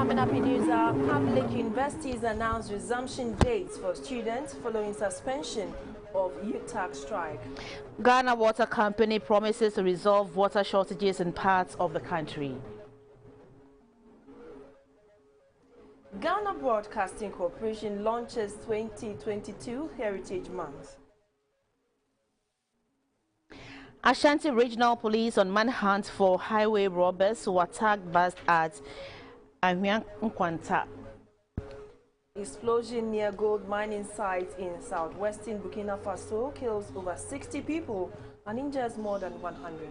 Coming up in news, our public universities announced resumption dates for students following suspension of UTAG strike. Ghana Water Company promises to resolve water shortages in parts of the country. Ghana Broadcasting Corporation launches 2022 Heritage Month. Ashanti Regional Police on manhunt for highway robbers who attacked bus at Nkwanta. Explosion near gold mining site in southwestern Burkina Faso kills over 60 people and injures more than 100.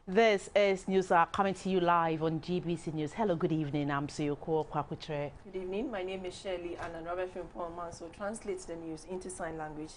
This is news coming to you live on GBC News. Hello, good evening. I'm Siyoko Kwakutre. Good evening. My name is Shirley and Robert Frimpong-Manso translates the news into sign language.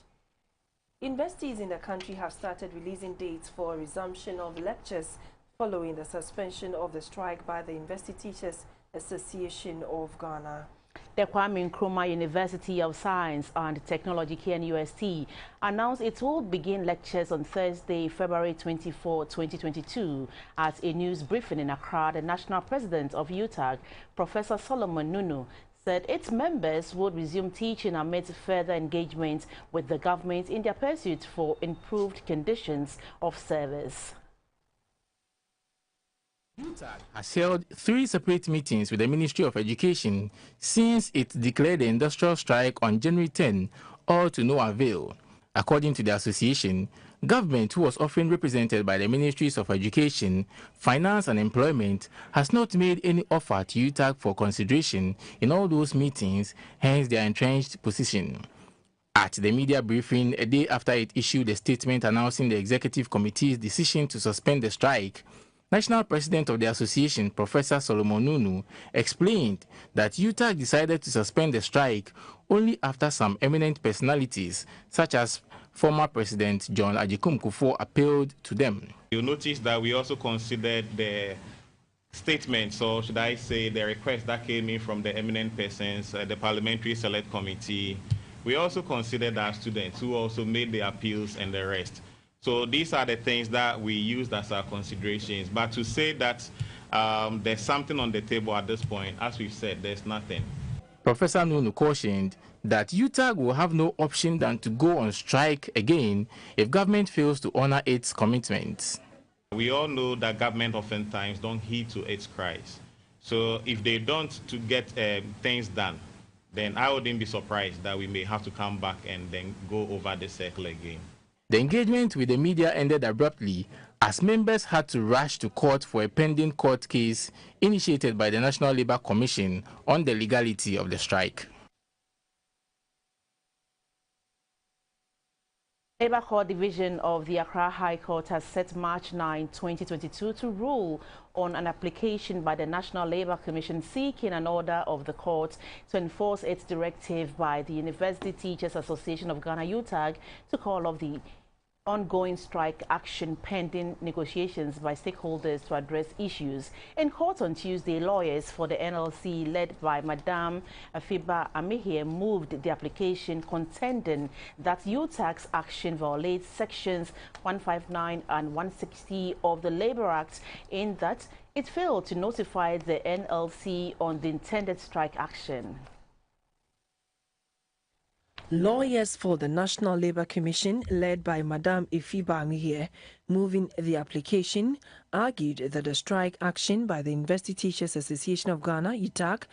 Universities in the country have started releasing dates for resumption of lectures following the suspension of the strike by the University Teachers Association of Ghana. The Kwame Nkrumah University of Science and Technology, KNUST, announced it will begin lectures on Thursday, February 24, 2022. At a news briefing in Accra, the national president of UTAG, Professor Solomon Nunu, said its members would resume teaching amid further engagement with the government in their pursuit for improved conditions of service. UTAG has held 3 separate meetings with the Ministry of Education since it declared the industrial strike on January 10, all to no avail. According to the association, government, who was often represented by the Ministries of Education, Finance and Employment, has not made any offer to UTAG for consideration in all those meetings, hence their entrenched position. At the media briefing a day after it issued a statement announcing the Executive Committee's decision to suspend the strike, National President of the Association, Professor Solomon Nunu, explained that UTAG decided to suspend the strike only after some eminent personalities, such as former President John Agyekum Kufuor, appealed to them. You'll notice that we also considered the statements, or should I say the request that came in from the eminent persons, the Parliamentary Select Committee. We also considered our students who also made the appeals and the rest. So these are the things that we used as our considerations. But to say that there's something on the table at this point, as we've said, there's nothing. Professor Nunu cautioned that UTAG will have no option than to go on strike again if government fails to honor its commitments. We all know that government oftentimes don't heed to its cries. So if they don't to get things done, then I wouldn't be surprised that we may have to come back and then go over the circle again. The engagement with the media ended abruptly as members had to rush to court for a pending court case initiated by the National Labour Commission on the legality of the strike. Labour Court Division of the Accra High Court has set March 9, 2022 to rule on an application by the National Labour Commission seeking an order of the court to enforce its directive by the University Teachers Association of Ghana, UTAG, to call off the ongoing strike action pending negotiations by stakeholders to address issues. In court on Tuesday, lawyers for the NLC led by Madam Afiba Amihie moved the application contending that UTAG's action violates sections 159 and 160 of the Labour Act in that it failed to notify the NLC on the intended strike action. Lawyers for the National Labour Commission, led by Madam Afiba Amihie, moving the application, argued that the strike action by the University Teachers Association of Ghana, UTAG,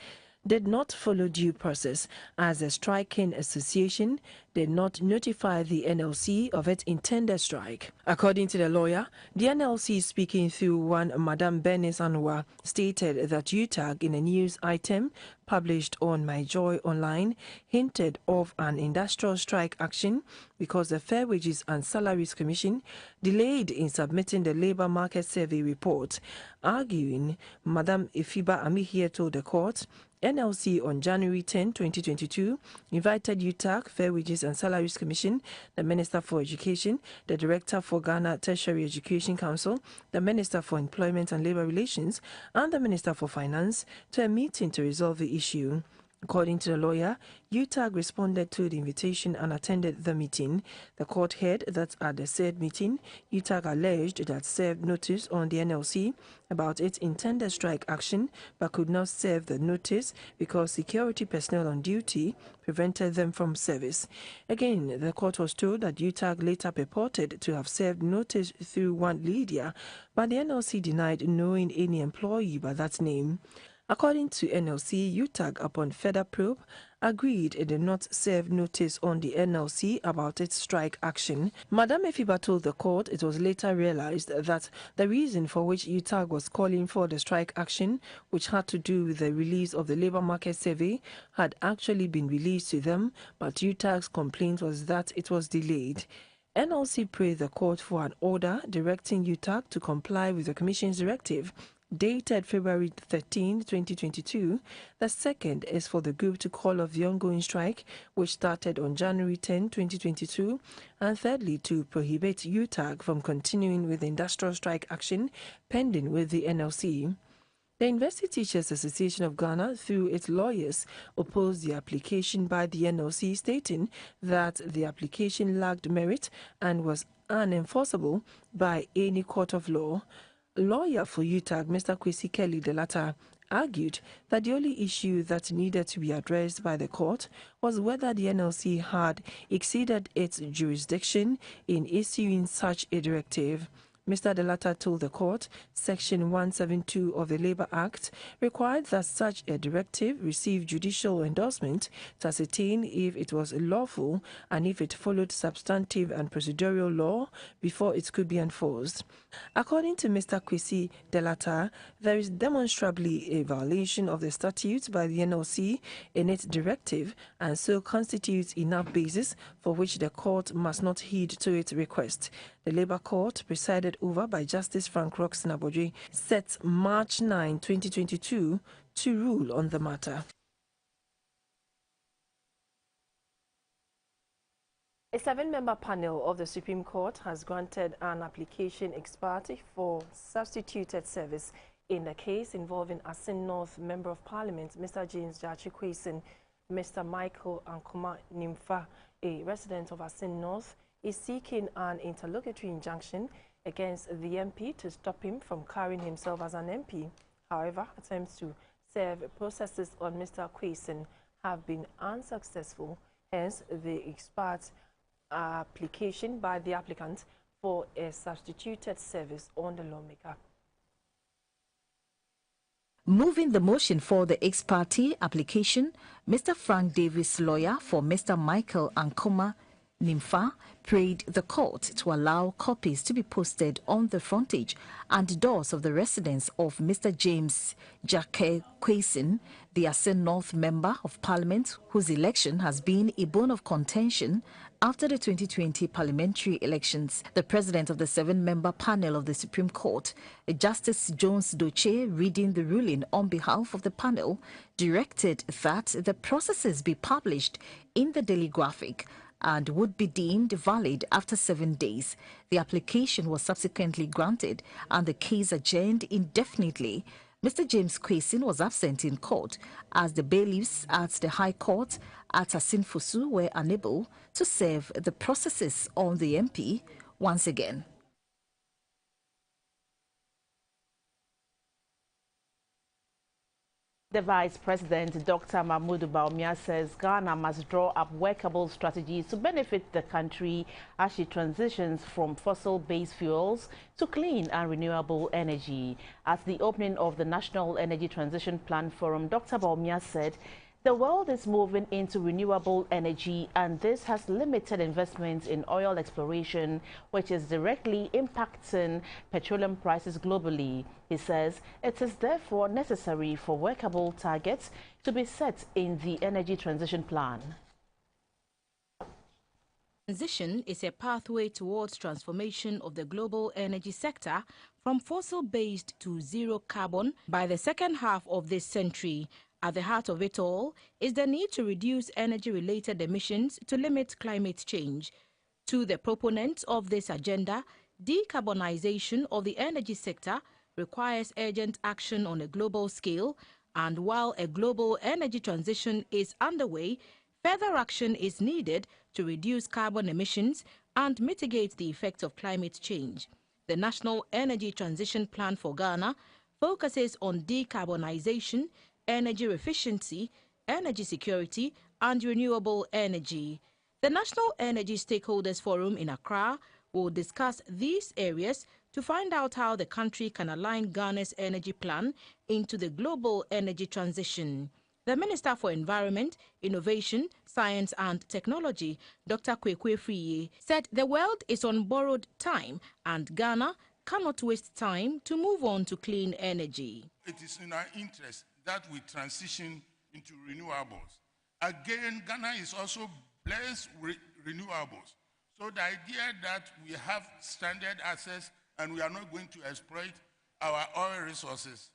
did not follow due process, as the striking association did not notify the NLC of its intended strike. According to the lawyer, the NLC, speaking through one Madam Bernice Anwar, stated that UTAG, in a news item published on My Joy Online, hinted of an industrial strike action because the Fair Wages and Salaries Commission delayed in submitting the labour market survey report. Arguing, Madam Afiba Amihie told the court NLC on January 10, 2022, invited UTAG, Fair Wages and Salaries Commission, the Minister for Education, the Director for Ghana Tertiary Education Council, the Minister for Employment and Labour Relations, and the Minister for Finance to a meeting to resolve the issue. According to the lawyer, UTAG responded to the invitation and attended the meeting. The court heard that at the said meeting, UTAG alleged that served notice on the NLC about its intended strike action but could not serve the notice because security personnel on duty prevented them from service. Again, the court was told that UTAG later purported to have served notice through one Lydia, but the NLC denied knowing any employee by that name. According to NLC, UTAG, upon further probe, agreed it did not serve notice on the NLC about its strike action. Madam Efiba told the court it was later realized that the reason for which UTAG was calling for the strike action, which had to do with the release of the labor market survey, had actually been released to them, but UTAG's complaint was that it was delayed. NLC prayed the court for an order directing UTAG to comply with the Commission's directive dated February 13, 2022. The second is for the group to call off the ongoing strike, which started on January 10, 2022, and thirdly, to prohibit UTAG from continuing with the industrial strike action pending with the NLC. The University Teachers Association of Ghana, through its lawyers, opposed the application by the NLC, stating that the application lacked merit and was unenforceable by any court of law. Lawyer for UTAG, Mr. Kwesi Kelly, the latter, argued that the only issue that needed to be addressed by the court was whether the NLC had exceeded its jurisdiction in issuing such a directive. Mr. Delata told the court Section 172 of the Labour Act required that such a directive receive judicial endorsement to ascertain if it was lawful and if it followed substantive and procedural law before it could be enforced. According to Mr. Kwesi Delata, there is demonstrably a violation of the statutes by the NLC in its directive, and so constitutes enough basis for which the court must not heed to its request. The Labour Court, presided over by Justice Frank Roxton Abodje, set March 9, 2022 to rule on the matter. A 7-member panel of the Supreme Court has granted an application ex parte for substituted service in the case involving Asin North Member of Parliament, Mr. James Jachi Kwesen. Mr. Michael Ankoma Nimfa, a resident of Asin North, is seeking an interlocutory injunction against the MP to stop him from carrying himself as an MP. However, attempts to serve processes on Mr. Kwesen have been unsuccessful, hence the ex parte application by the applicant for a substituted service on the lawmaker. Moving the motion for the ex parte application, Mr. Frank Davis, lawyer for Mr. Michael Ankoma Nimfa, prayed the court to allow copies to be posted on the frontage and doors of the residence of Mr. James Jake Kwesen, the Asin North Member of Parliament, whose election has been a bone of contention after the 2020 parliamentary elections. The president of the 7-member panel of the Supreme Court, Justice Jones Doche, reading the ruling on behalf of the panel, directed that the processes be published in the Daily Graphic and would be deemed valid after 7 days. The application was subsequently granted and the case adjourned indefinitely. Mr. James Kwesen was absent in court as the bailiffs at the High Court at Asin Fosu were unable to serve the processes on the MP once again. The Vice President, Dr. Mahmoud Bawumia, says Ghana must draw up workable strategies to benefit the country as she transitions from fossil-based fuels to clean and renewable energy. At the opening of the National Energy Transition Plan Forum, Dr. Bawumia said the world is moving into renewable energy, and this has limited investments in oil exploration, which is directly impacting petroleum prices globally. He says it is therefore necessary for workable targets to be set in the energy transition plan. Transition is a pathway towards transformation of the global energy sector from fossil-based to zero carbon by the second half of this century. At the heart of it all is the need to reduce energy-related emissions to limit climate change. To the proponents of this agenda, decarbonization of the energy sector requires urgent action on a global scale And while a global energy transition is underway, further action is needed to reduce carbon emissions and mitigate the effects of climate change. The National Energy Transition Plan for Ghana focuses on decarbonization, energy efficiency, energy security, and renewable energy. The National Energy Stakeholders Forum in Accra will discuss these areas to find out how the country can align Ghana's energy plan into the global energy transition. The Minister for Environment, Innovation, Science and Technology, Dr. Kwekwe Friye, said the world is on borrowed time and Ghana cannot waste time to move on to clean energy. It is in our interest that we transition into renewables. Again, Ghana is also blessed with renewables. So the idea that we have stranded assets and we are not going to exploit our oil resources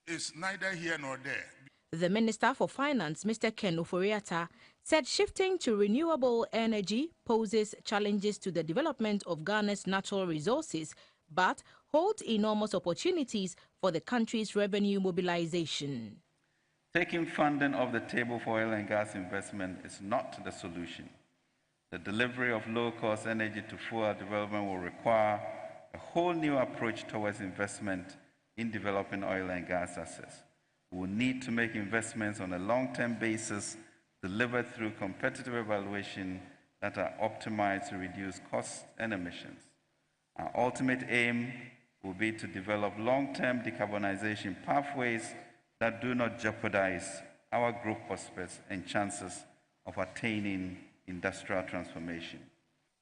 is neither here nor there. The Minister for Finance, Mr. Ken Oforiatta, said shifting to renewable energy poses challenges to the development of Ghana's natural resources, but holds enormous opportunities for the country's revenue mobilization. Taking funding off the table for oil and gas investment is not the solution. The delivery of low-cost energy to full development will require a whole new approach towards investment in developing oil and gas assets. We will need to make investments on a long-term basis delivered through competitive evaluation that are optimized to reduce costs and emissions. Our ultimate aim will be to develop long-term decarbonization pathways that do not jeopardize our growth prospects and chances of attaining industrial transformation.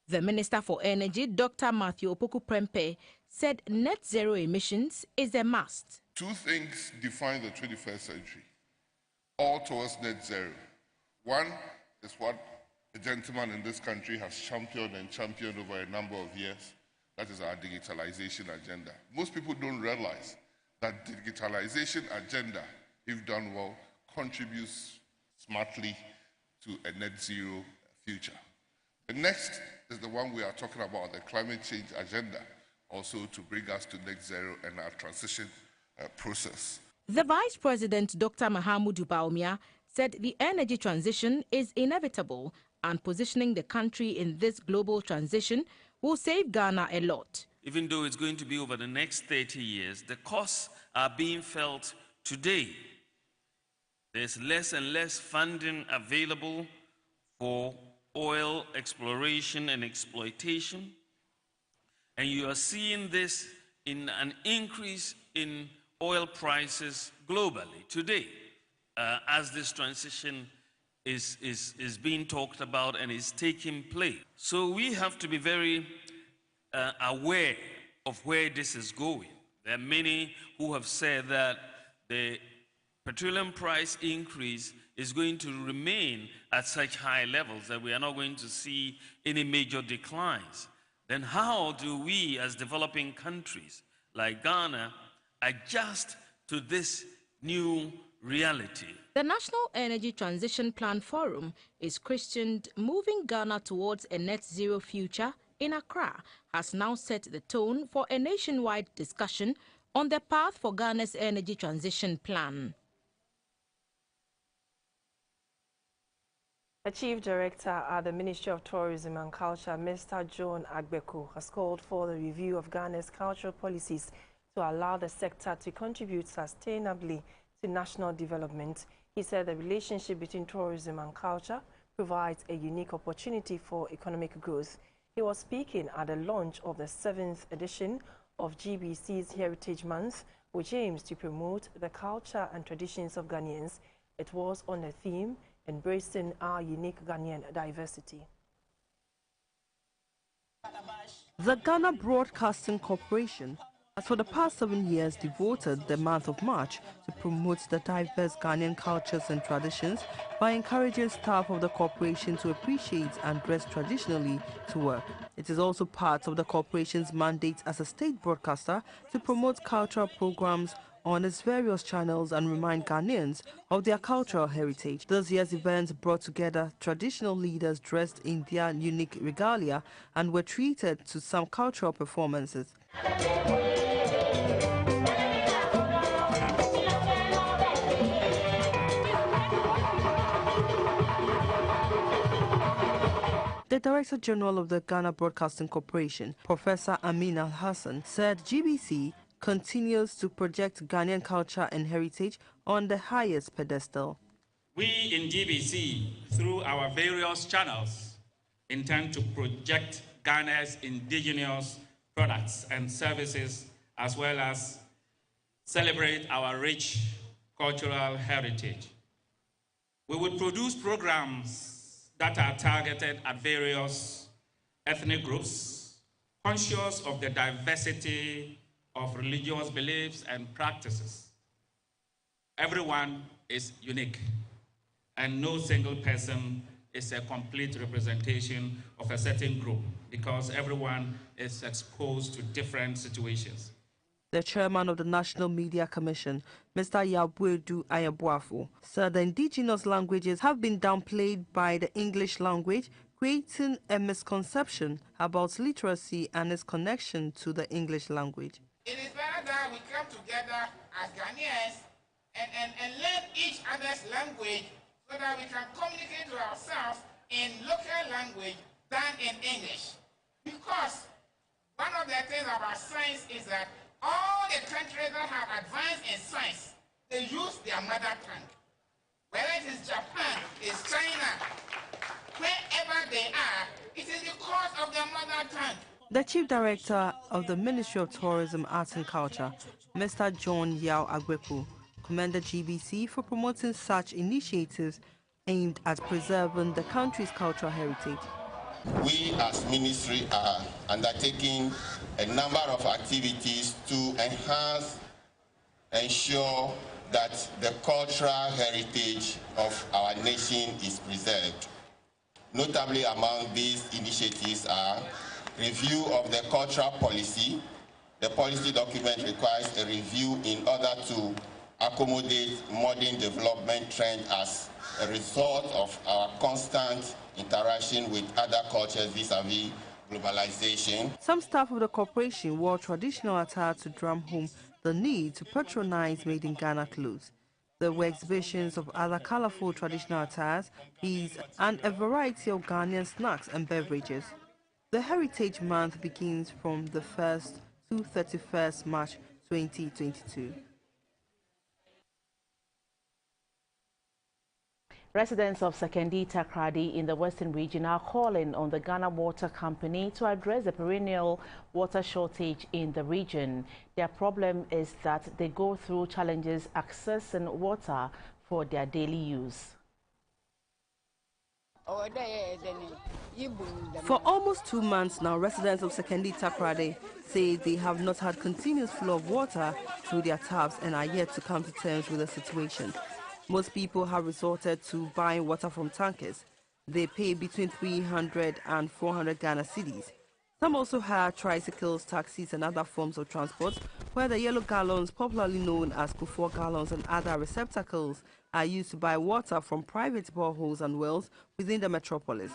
The Minister for Energy, Dr. Matthew Opoku-Prempeh, said net zero emissions is a must. Two things define the 21st century, all towards net zero. One is what the gentleman in this country has championed over a number of years. That is our digitalization agenda. Most people don't realize that the digitalization agenda, if done well, contributes smartly to a net zero future. The next is the one we are talking about, the climate change agenda, also to bring us to net zero and our transition process. The Vice President, Dr. Mahamudu Bawumia, said the energy transition is inevitable and positioning the country in this global transition will save Ghana a lot. Even though it's going to be over the next 30 years, the costs are being felt today. There's less and less funding available for oil exploration and exploitation. And you are seeing this in an increase in oil prices globally today as this transition is being talked about and is taking place. So we have to be very aware of where this is going. There are many who have said that the petroleum price increase is going to remain at such high levels that we are not going to see any major declines. Then how do we as developing countries like Ghana adjust to this new reality? The National Energy Transition Plan Forum is christened Moving Ghana Towards a Net Zero Future in Accra, has now set the tone for a nationwide discussion on the path for Ghana's energy transition plan. The Chief Director at the Ministry of Tourism and Culture, Mr. John Agbeku, has called for the review of Ghana's cultural policies to allow the sector to contribute sustainably to national development. He said the relationship between tourism and culture provides a unique opportunity for economic growth. He was speaking at the launch of the 7th edition of GBC's Heritage Month, which aims to promote the culture and traditions of Ghanaians. It was on the theme, Embracing Our Unique Ghanaian Diversity. The Ghana Broadcasting Corporation has for the past 7 years devoted the month of March to promote the diverse Ghanaian cultures and traditions by encouraging staff of the corporation to appreciate and dress traditionally to work. It is also part of the corporation's mandate as a state broadcaster to promote cultural programs on its various channels and remind Ghanaians of their cultural heritage. This year's event brought together traditional leaders dressed in their unique regalia and were treated to some cultural performances. The Director General of the Ghana Broadcasting Corporation, Professor Amin Al-Hassan, said GBC continues to project Ghanaian culture and heritage on the highest pedestal. We in GBC, through our various channels, intend to project Ghana's indigenous products and services, as well as celebrate our rich cultural heritage. We would produce programs that are targeted at various ethnic groups, conscious of the diversity of religious beliefs and practices. Everyone is unique, and no single person is a complete representation of a certain group, because everyone is exposed to different situations. The chairman of the National Media Commission, Mr. Yabwedu Ayabuafo, said the indigenous languages have been downplayed by the English language, creating a misconception about literacy and its connection to the English language. It is better that we come together as Ghanaians and learn each other's language so that we can communicate to ourselves in local language than in English. Because one of the things about science is that all the countries that have advanced in science, they use their mother tongue. Whether it is Japan, it's China, wherever they are, it is because of their mother tongue. The Chief Director of the Ministry of Tourism, Arts and Culture, Mr. John Yao Agwepu, commended GBC for promoting such initiatives aimed at preserving the country's cultural heritage. We as ministry are undertaking a number of activities to enhance, ensure that the cultural heritage of our nation is preserved. Notably among these initiatives are review of the cultural policy. The policy document requires a review in order to accommodate modern development trends as a result of our constant interaction with other cultures vis-a-vis globalization. Some staff of the corporation wore traditional attire to drum home the need to patronize made in Ghana clothes. There were exhibitions of other colorful traditional attires, beads, and a variety of Ghanaian snacks and beverages. The Heritage Month begins from the 1st to 31st March 2022. Residents of Sekondi Takrady in the Western region are calling on the Ghana Water Company to address the perennial water shortage in the region. Their problem is that they go through challenges accessing water for their daily use. For almost 2 months now, residents of Sekondi Takrady say they have not had continuous flow of water through their taps and are yet to come to terms with the situation. Most people have resorted to buying water from tankers. They pay between 300 and 400 Ghana cedis. Some also hire tricycles, taxis and other forms of transport, where the yellow gallons, popularly known as Kufuor gallons and other receptacles, are used to buy water from private boreholes and wells within the metropolis.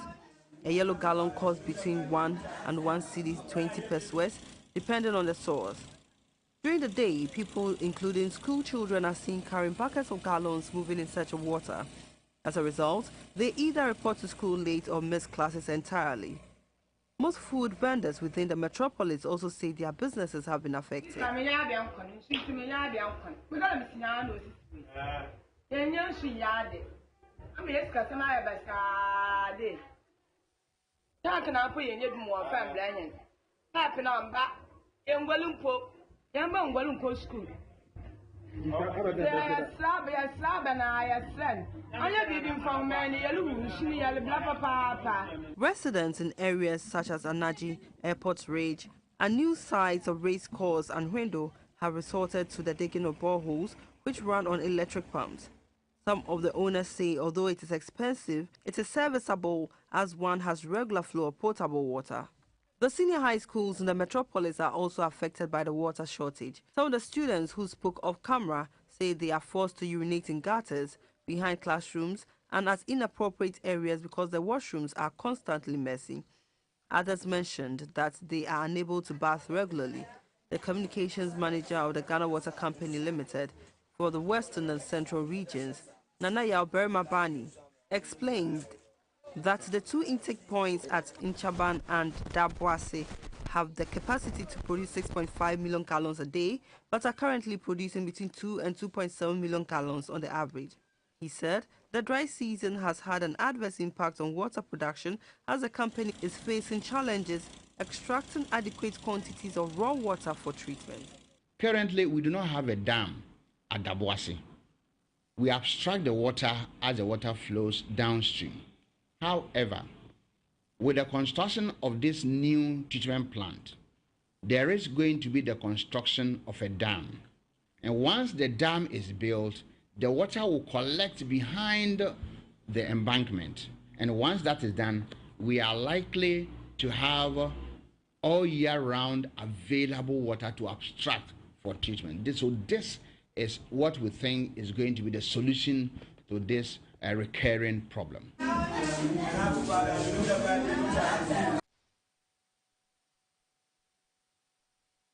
A yellow gallon costs between 1 and 1 cedi 20 pesos, depending on the source. During the day, people, including school children, are seen carrying buckets of gallons moving in search of water. As a result, they either report to school late or miss classes entirely. Most food vendors within the metropolis also say their businesses have been affected. Residents in areas such as Anaji, Airport Ridge, and new sites of race course and window have resorted to the digging of boreholes which run on electric pumps. Some of the owners say although it is expensive, it is serviceable as one has regular flow of potable water. The senior high schools in the metropolis are also affected by the water shortage. Some of the students who spoke off camera say they are forced to urinate in gutters, behind classrooms, and at inappropriate areas because the washrooms are constantly messy. Others mentioned that they are unable to bath regularly. The communications manager of the Ghana Water Company Limited for the Western and Central regions, Nana Yao Berma Bani, explained that the two intake points at Inchaban and Dabwase have the capacity to produce 6.5 million gallons a day, but are currently producing between 2 and 2.7 million gallons on the average. He said the dry season has had an adverse impact on water production as the company is facing challenges extracting adequate quantities of raw water for treatment. Currently, we do not have a dam at Dabwase. We abstract the water as the water flows downstream. However, with the construction of this new treatment plant, there is going to be the construction of a dam. And once the dam is built, the water will collect behind the embankment. And once that is done, we are likely to have all year round available water to abstract for treatment. This is what we think is going to be the solution to this recurring problem.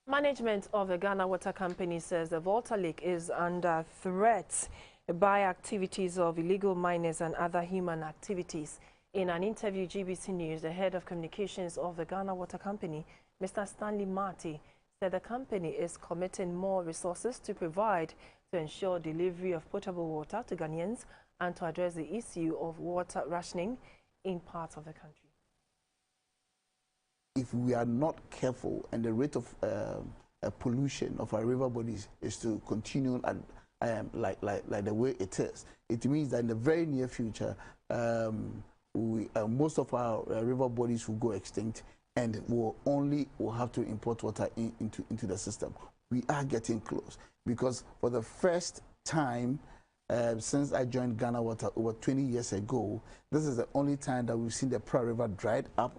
Management of the Ghana Water Company says the Volta Lake is under threat by activities of illegal miners and other human activities. In an interview GBC News, the head of communications of the Ghana Water Company, Mr. Stanley Marty, said the company is committing more resources to provide to ensure delivery of potable water to Ghanaians and to address the issue of water rationing in parts of the country. If we are not careful and the rate of pollution of our river bodies is to continue at, like the way it is, it means that in the very near future, most of our river bodies will go extinct, and will have to import water into the system. We are getting close, because for the first time since I joined Ghana Water over 20 years ago, this is the only time that we've seen the Pra River dried up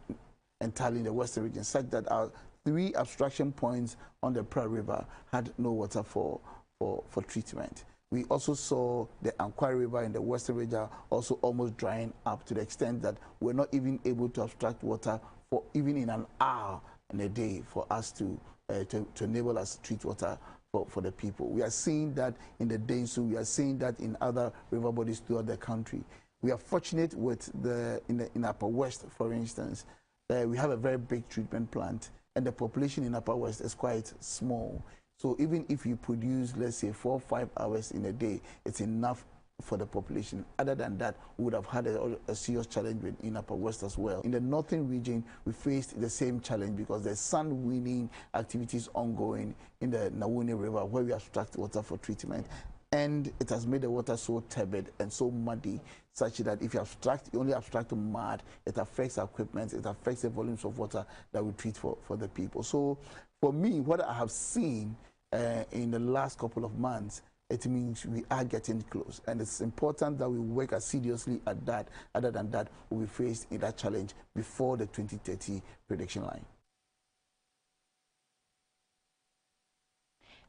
entirely in the western region, such that our 3 abstraction points on the Pra River had no water for treatment. We also saw the Ankwai River in the western region also almost drying up to the extent that we're not even able to abstract water for even in an hour in a day for us to enable us to treat water for the people. We are seeing that in the Densu, we are seeing that in other river bodies throughout the country. We are fortunate with in Upper West, for instance, we have a very big treatment plant, and the population in Upper West is quite small. So even if you produce, let's say, 4 or 5 hours in a day, it's enough for the population. Other than that, we would have had a serious challenge in Upper West as well. In the northern region, we faced the same challenge because there's sun-winning activities ongoing in the Nawuni River where we abstract water for treatment. And it has made the water so turbid and so muddy, such that if you only abstract mud, it affects our equipment, it affects the volumes of water that we treat for the people. So for me, what I have seen in the last couple of months, it means we are getting close. And it's important that we work assiduously at that. Other than that, we'll be faced in that challenge before the 2030 prediction line.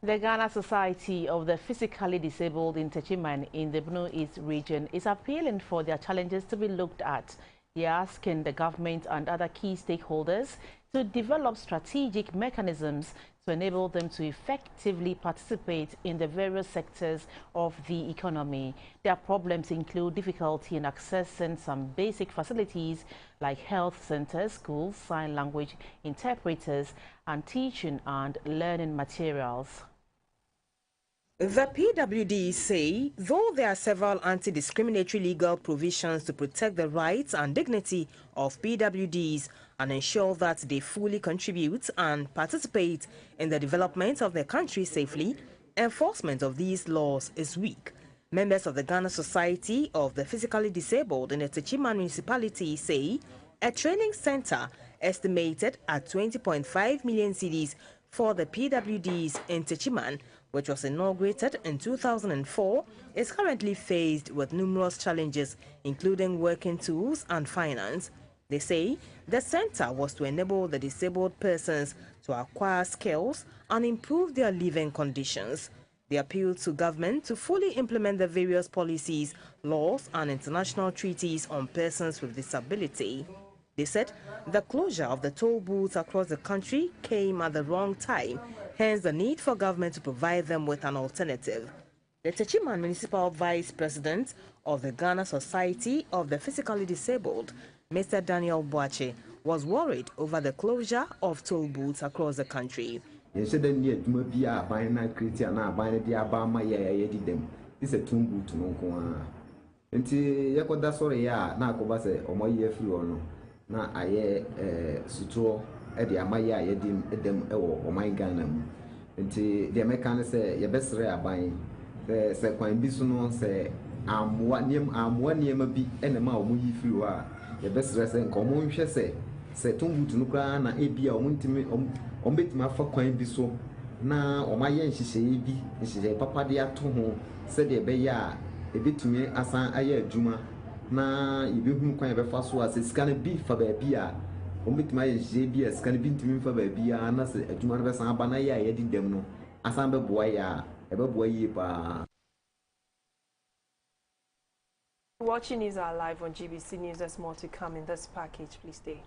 The Ghana Society of the Physically Disabled in Techiman in the Blue East region is appealing for their challenges to be looked at. They are asking the government and other key stakeholders to develop strategic mechanisms to enable them to effectively participate in the various sectors of the economy. Their problems include difficulty in accessing some basic facilities like health centers, schools, sign language interpreters, and teaching and learning materials. The PWDs say, though there are several anti-discriminatory legal provisions to protect the rights and dignity of PWDs and ensure that they fully contribute and participate in the development of their country safely, enforcement of these laws is weak. Members of the Ghana Society of the Physically Disabled in the Techiman municipality say a training center estimated at 20.5 million cedis for the PWDs in Techiman, which was inaugurated in 2004, is currently faced with numerous challenges, including working tools and finance. They say the center was to enable the disabled persons to acquire skills and improve their living conditions. They appeal to government to fully implement the various policies, laws, and international treaties on persons with disability. They said the closure of the toll booths across the country came at the wrong time, hence the need for government to provide them with an alternative. The Techiman Municipal Vice President of the Ghana Society of the Physically Disabled, Mr. Daniel Boache, was worried over the closure of toll booths across the country. Nti yakoda sori ya na akoba se omoye free ono na aye sutro e de amaye aye dim edem ewo oman Ghana mu nti de meka ne se ye besre aban se kwan bi so no se amwa niema bi ene ma omoyi free wa ye besre se nka omo nhwe se tumbutu no kra na ebia omontimi ombetima fa kwan bi so na omaye nhihye bi nhihye papa de ato ho se de be ya ebetumi asan aye adwuma na yebehunu kwan yebefa so a sika bi fa ba bia ombetumi aye je bi sika bi ntumi fa ba bia na se adwuma no besan aba na ye aye didem no asan beboa ya ebeboa yi pa. Watching News Are Live on GBC News. There's more to come in this package. Please stay.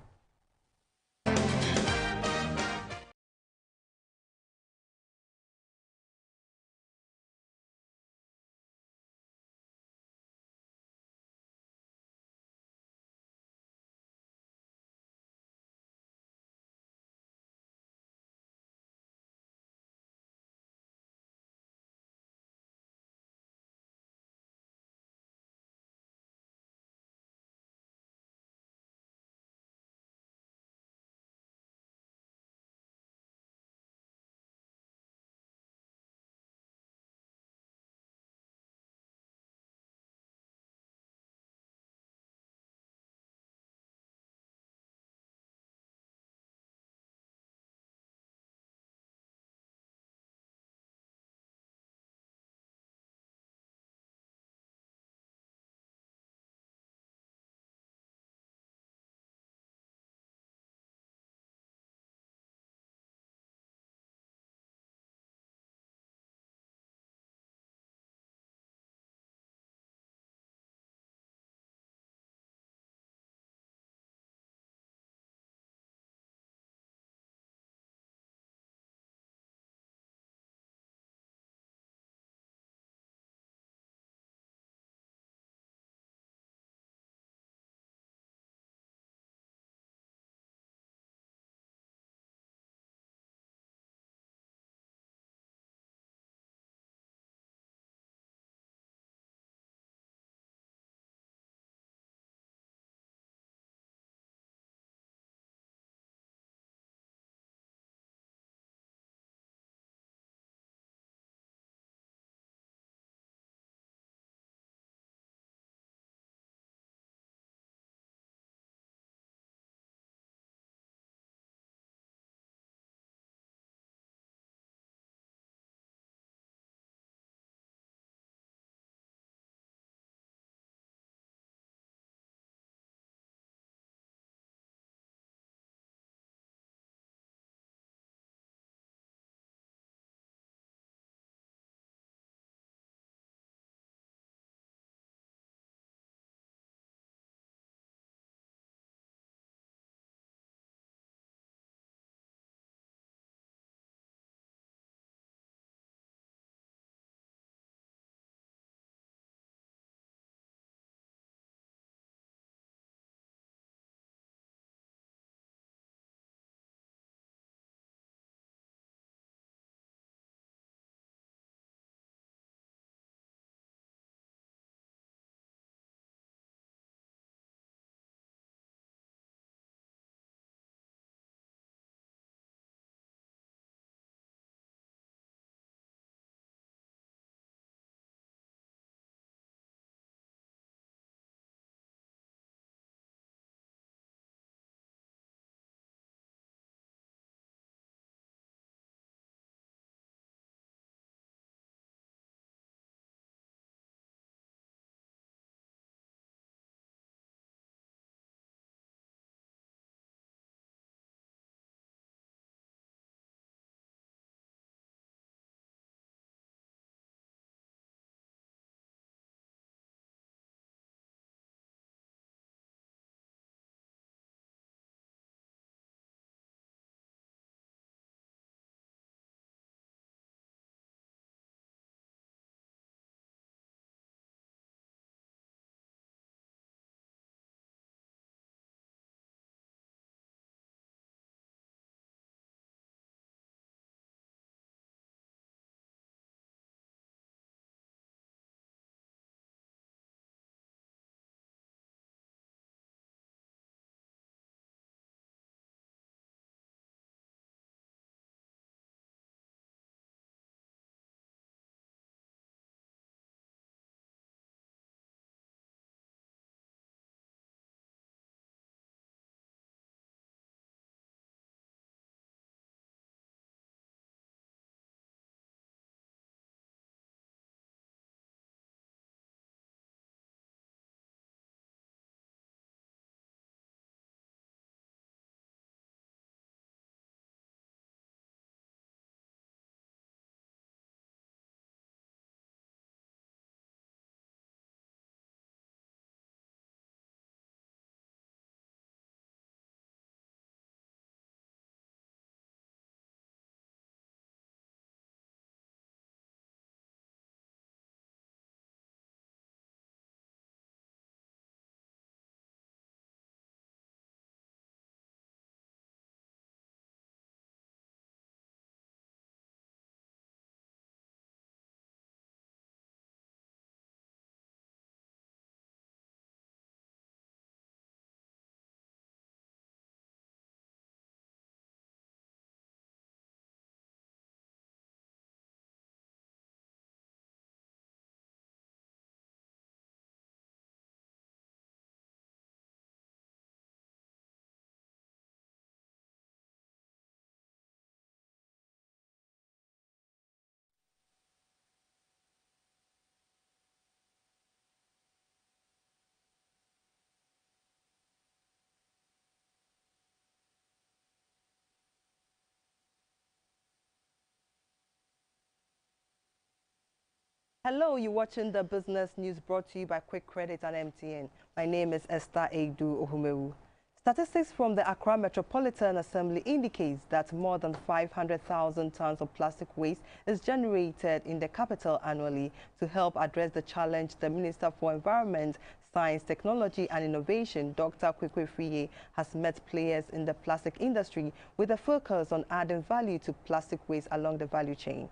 Hello, you're watching the business news brought to you by Quick Credit and MTN. My name is Esther Eidu Ohumewu. Statistics from the Accra Metropolitan Assembly indicates that more than 500,000 tons of plastic waste is generated in the capital annually. To help address the challenge, the Minister for Environment, Science, Technology and Innovation, Dr. Kwekwe Friye, has met players in the plastic industry with a focus on adding value to plastic waste along the value chain.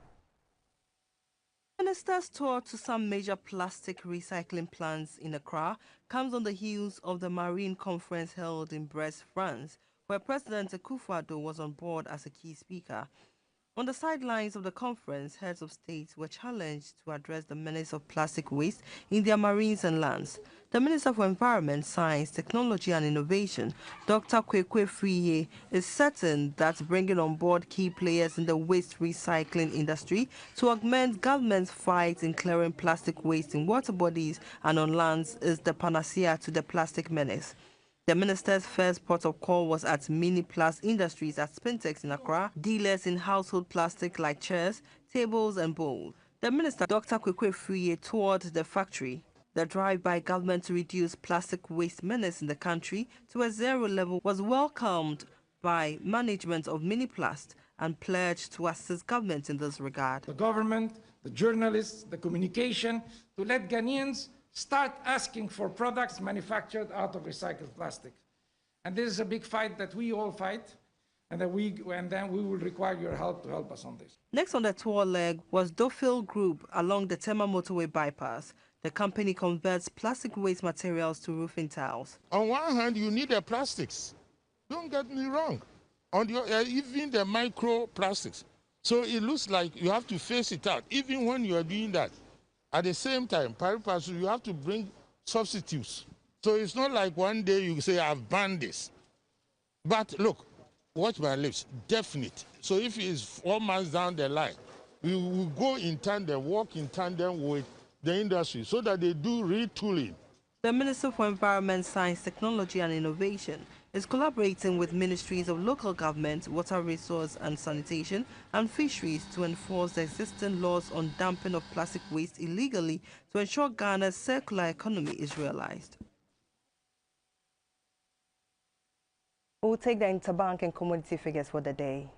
Minister's tour to some major plastic recycling plants in Accra comes on the heels of the Marine Conference held in Brest, France, where President Akufo-Addo was on board as a key speaker. On the sidelines of the conference, heads of states were challenged to address the menace of plastic waste in their marines and lands. The Minister for Environment, Science, Technology and Innovation, Dr. Kwekwe Friye, is certain that bringing on board key players in the waste recycling industry to augment government's fight in clearing plastic waste in water bodies and on lands is the panacea to the plastic menace. The minister's first port of call was at Mini Plus Industries at Spintex in Accra, dealers in household plastic like chairs, tables and bowls. The minister, Dr. Kwekwe Friye, toured the factory. The drive by government to reduce plastic waste menace in the country to a zero level was welcomed by management of Mini Plus and pledged to assist government in this regard. The government, the journalists, the communication, to let Ghanaians start asking for products manufactured out of recycled plastic. And this is a big fight that we all fight, and then we will require your help to help us on this. Next on the tour leg was Dofil Group along the Tema Motorway bypass. The company converts plastic waste materials to roofing tiles. On one hand, you need the plastics. Don't get me wrong. On the even the microplastics. So it looks like you have to face it out, even when you are doing that. At the same time, you have to bring substitutes. So it's not like one day you say, I've banned this. But look, watch my lips, definite. So if it's 4 months down the line, we will go in tandem, walk in tandem with the industry so that they do retooling. The Minister for Environment, Science, Technology and Innovation is collaborating with ministries of local government, water resource and sanitation, and fisheries to enforce the existing laws on dumping of plastic waste illegally to ensure Ghana's circular economy is realized. We'll take the interbank and commodity figures for the day.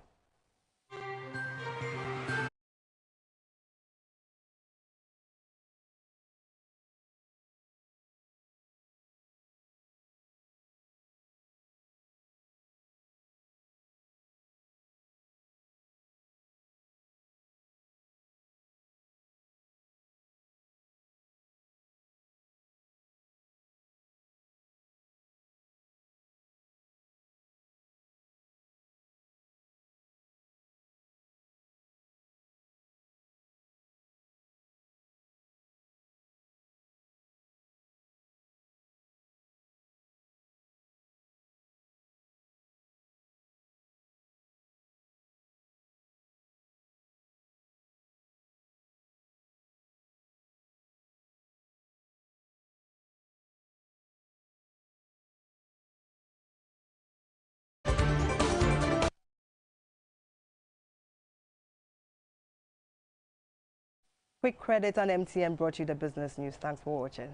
Quick Credit and MTN brought you the business news. Thanks for watching.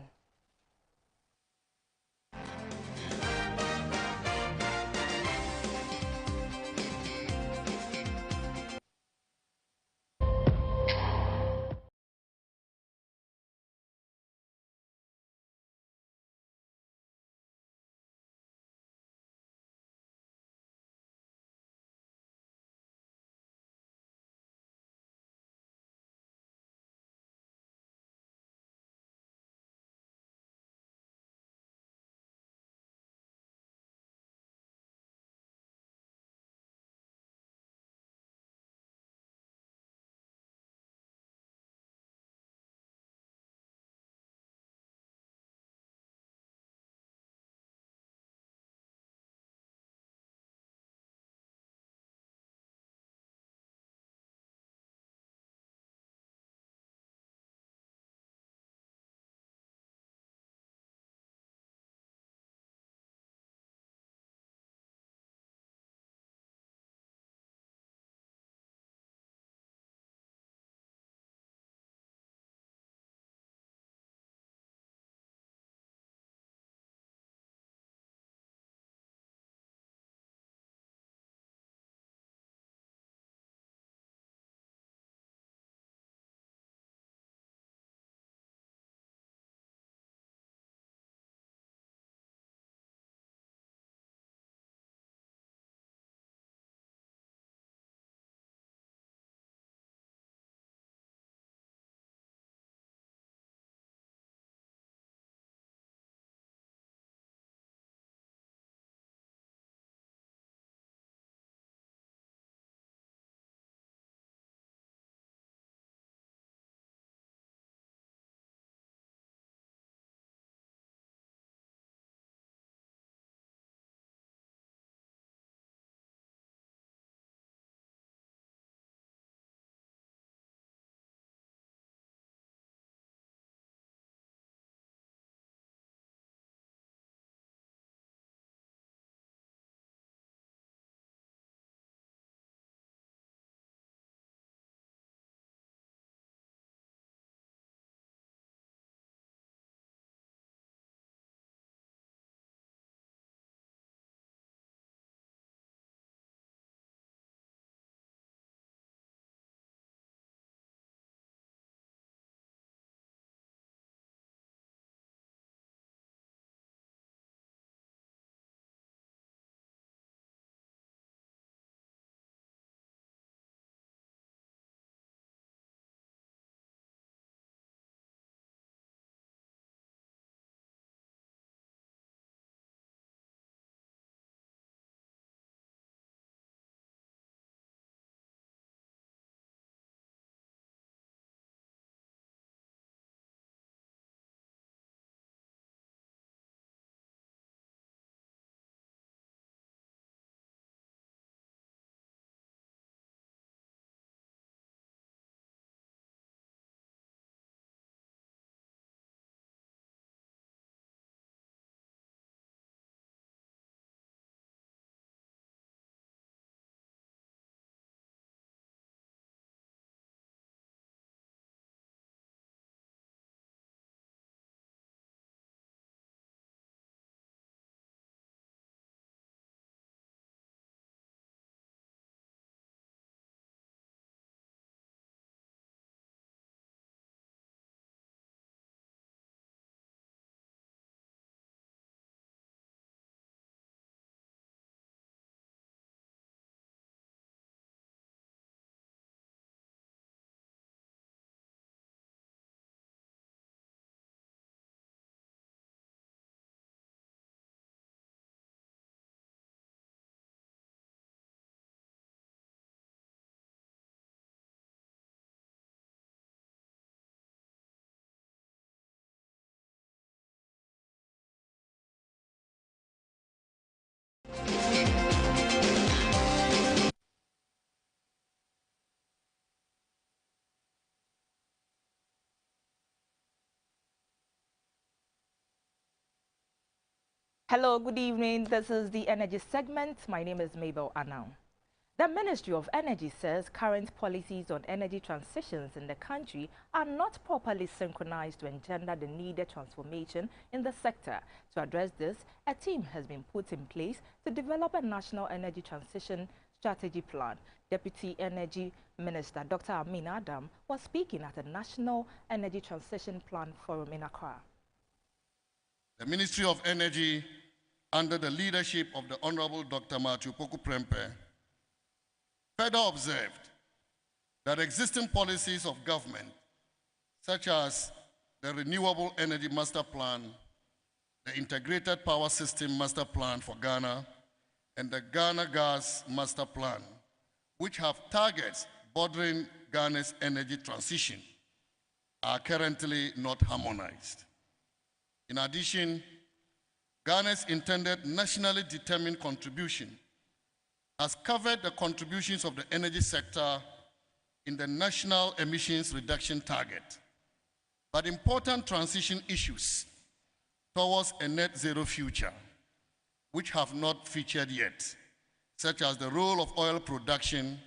Hello, good evening. This is the Energy segment. My name is Mabel Anau. The Ministry of Energy says current policies on energy transitions in the country are not properly synchronized to engender the needed transformation in the sector. To address this, a team has been put in place to develop a national energy transition strategy plan. Deputy Energy Minister Dr. Amin Adam was speaking at the National Energy Transition Plan Forum in Accra. The Ministry of Energy, under the leadership of the Honorable Dr. Matthew Poku Prempeh, further observed that existing policies of government, such as the Renewable Energy Master Plan, the Integrated Power System Master Plan for Ghana, and the Ghana Gas Master Plan, which have targets bordering Ghana's energy transition, are currently not harmonized. In addition, Ghana's intended nationally determined contribution has covered the contributions of the energy sector in the national emissions reduction target. But important transition issues towards a net zero future, which have not featured yet, such as the role of oil production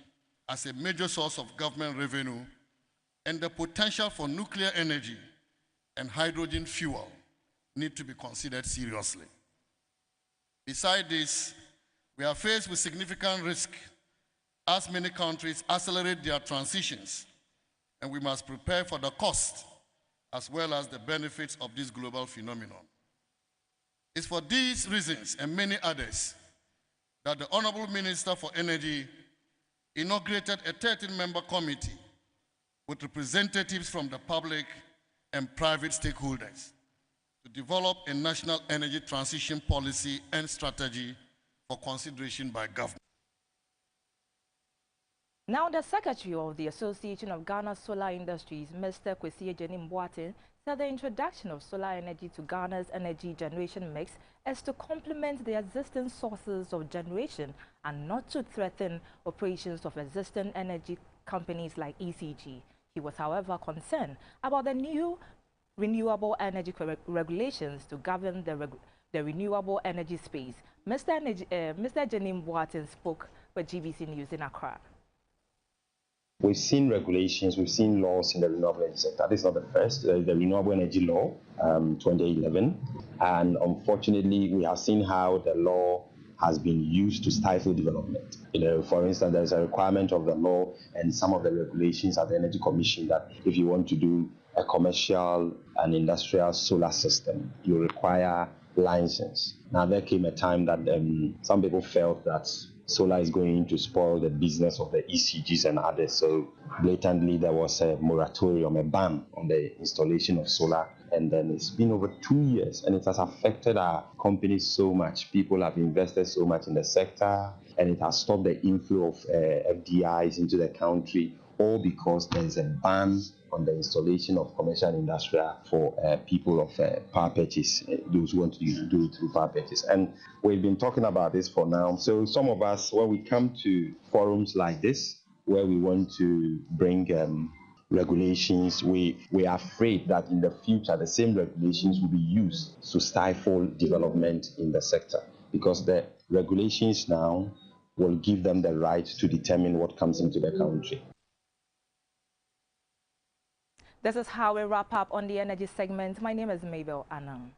as a major source of government revenue and the potential for nuclear energy and hydrogen fuel, need to be considered seriously. Besides this, we are faced with significant risk as many countries accelerate their transitions, and we must prepare for the cost as well as the benefits of this global phenomenon. It's for these reasons and many others that the Honorable Minister for Energy inaugurated a 13-member committee with representatives from the public and private stakeholders to develop a national energy transition policy and strategy for consideration by government. Now, the Secretary of the Association of Ghana Solar Industries, Mr. Kwesi Ejenim Boateng, said the introduction of solar energy to Ghana's energy generation mix is to complement the existing sources of generation and not to threaten operations of existing energy companies like ECG. He was, however, concerned about the new renewable energy regulations to govern the renewable energy space. Mr. Ejenim Boateng spoke with GVC News in Accra. We've seen regulations, we've seen laws in the renewable energy sector. This is not the first. The Renewable Energy Law, 2011. And unfortunately, we have seen how the law has been used to stifle development. For instance, there's a requirement of the law and some of the regulations at the Energy Commission that if you want to do a commercial and industrial solar system, you require license. Now, there came a time that some people felt that solar is going to spoil the business of the ECGs and others. So blatantly, there was a moratorium, a ban on the installation of solar. And then it's been over 2 years, and it has affected our companies so much. People have invested so much in the sector, and it has stopped the inflow of FDIs into the country, all because there is a ban on the installation of commercial and industrial for people of power purchase, those who want to do it through power purchase. And we've been talking about this for now. So some of us, when we come to forums like this, where we want to bring regulations, we are afraid that in the future, the same regulations will be used to stifle development in the sector, because the regulations now will give them the right to determine what comes into the country. This is how we wrap up on the energy segment. My name is Mabel Anang.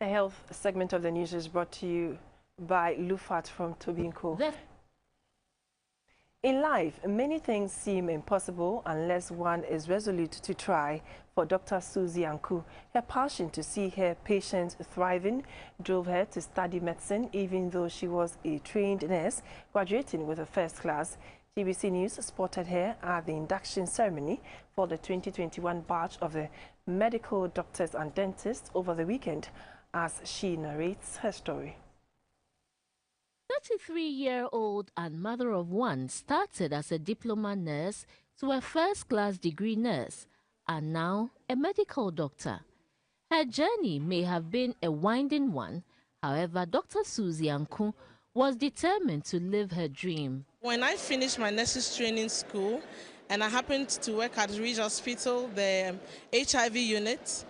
A health segment of the news is brought to you by Lufat from Tobinco. In life, many things seem impossible unless one is resolute to try. For Dr. Susie Anku, her passion to see her patients thriving drove her to study medicine, even though she was a trained nurse, graduating with a first class. GBC News spotted her at the induction ceremony for the 2021 batch of the medical doctors and dentists over the weekend, as she narrates her story. 33-year-old and mother of one started as a diploma nurse to a first-class degree nurse and now a medical doctor. Her journey may have been a winding one. However, Dr. Susie Anku was determined to live her dream. When I finished my nurses training school and I happened to work at Ridge Hospital, the HIV unit,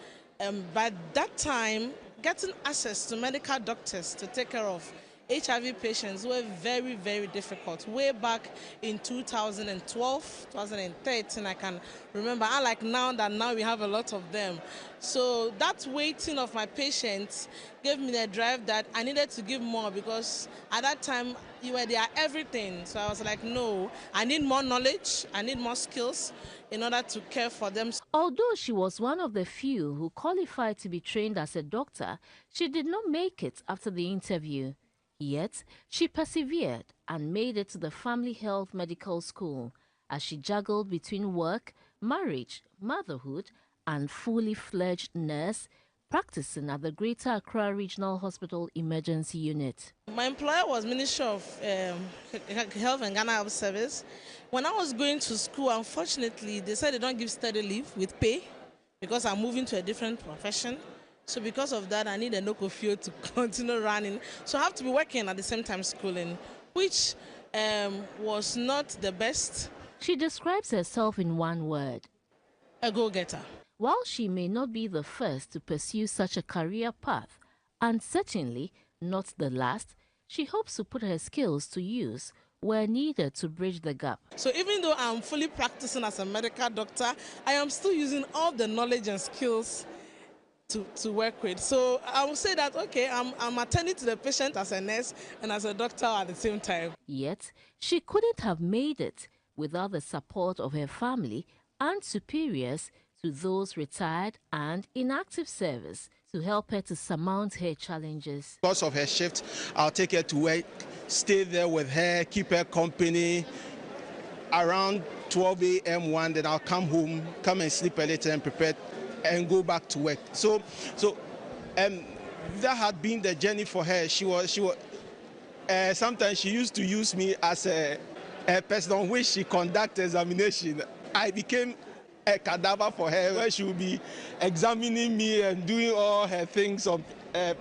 by that time, getting access to medical doctors to take care of HIV patients were very, very difficult. Way back in 2012, 2013, I can remember. Unlike now we have a lot of them. So that waiting of my patients gave me the drive that I needed to give more, because at that time you were there everything. So I was like, no, I need more knowledge, I need more skills in order to care for them. Although she was one of the few who qualified to be trained as a doctor, she did not make it after the interview. Yet, she persevered and made it to the Family Health Medical School as she juggled between work, marriage, motherhood, and fully fledged nurse, practicing at the Greater Accra Regional Hospital Emergency Unit. My employer was Ministry of Health and Ghana Health Service. When I was going to school, unfortunately, they said they don't give study leave with pay because I'm moving to a different profession. So because of that, I need a no-curfew to continue running. So I have to be working at the same time schooling, which was not the best. She describes herself in one word: a go-getter. While she may not be the first to pursue such a career path, and certainly not the last, she hopes to put her skills to use where needed to bridge the gap. So even though I'm fully practicing as a medical doctor, I am still using all the knowledge and skills to work with. So I would say that, okay, I'm attending to the patient as a nurse and as a doctor at the same time. Yet, she couldn't have made it without the support of her family and superiors, to those retired and in active service, to help her to surmount her challenges. Because of her shift, I'll take her to work, stay there with her, keep her company. Around 12 a.m. then I'll come home, come and sleep a little and prepare and go back to work. So that had been the journey for her. She was sometimes she used to use me as a person on which she conducted examination. I became a cadaver for her, where she would be examining me and doing all her things of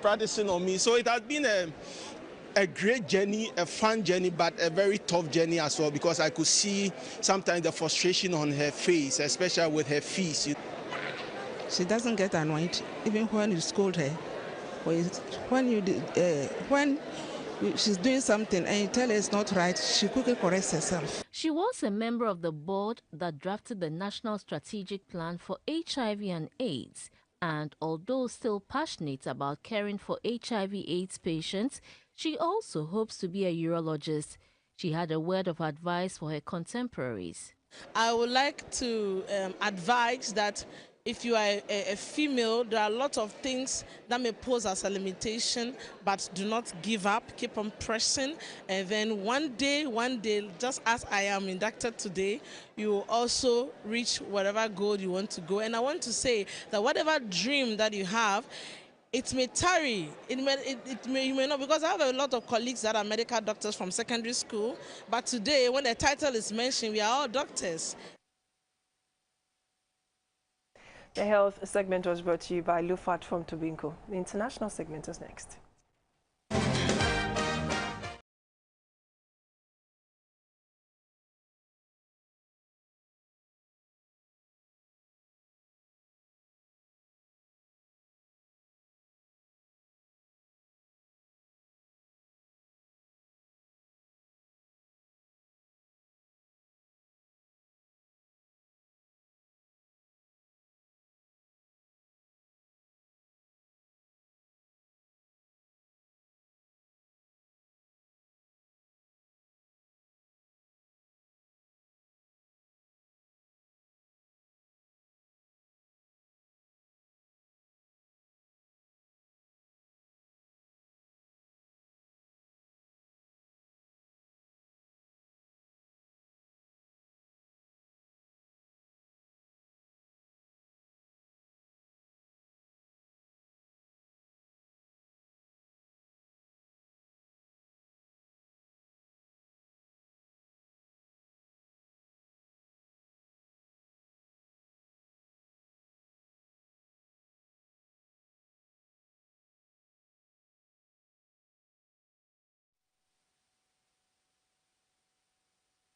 practicing on me. So it has been a great journey, a fun journey, but a very tough journey as well, because I could see sometimes the frustration on her face, especially with her fees. She doesn't get annoyed, even when you scold her. When she's doing something and you tell her it's not right, she quickly corrects herself. She was a member of the board that drafted the National Strategic Plan for HIV and AIDS. And although still passionate about caring for HIV/AIDS patients, she also hopes to be a urologist. She had a word of advice for her contemporaries. I would like to advise that if you are a female, there are a lot of things that may pose as a limitation, but do not give up, keep on pressing, and then one day, just as I am inducted today, you will also reach whatever goal you want to go. And I want to say that whatever dream that you have, it may tarry, you may not, because I have a lot of colleagues that are medical doctors from secondary school, but today, when the title is mentioned, we are all doctors. The health segment was brought to you by Lufat from Tobinco. The international segment is next.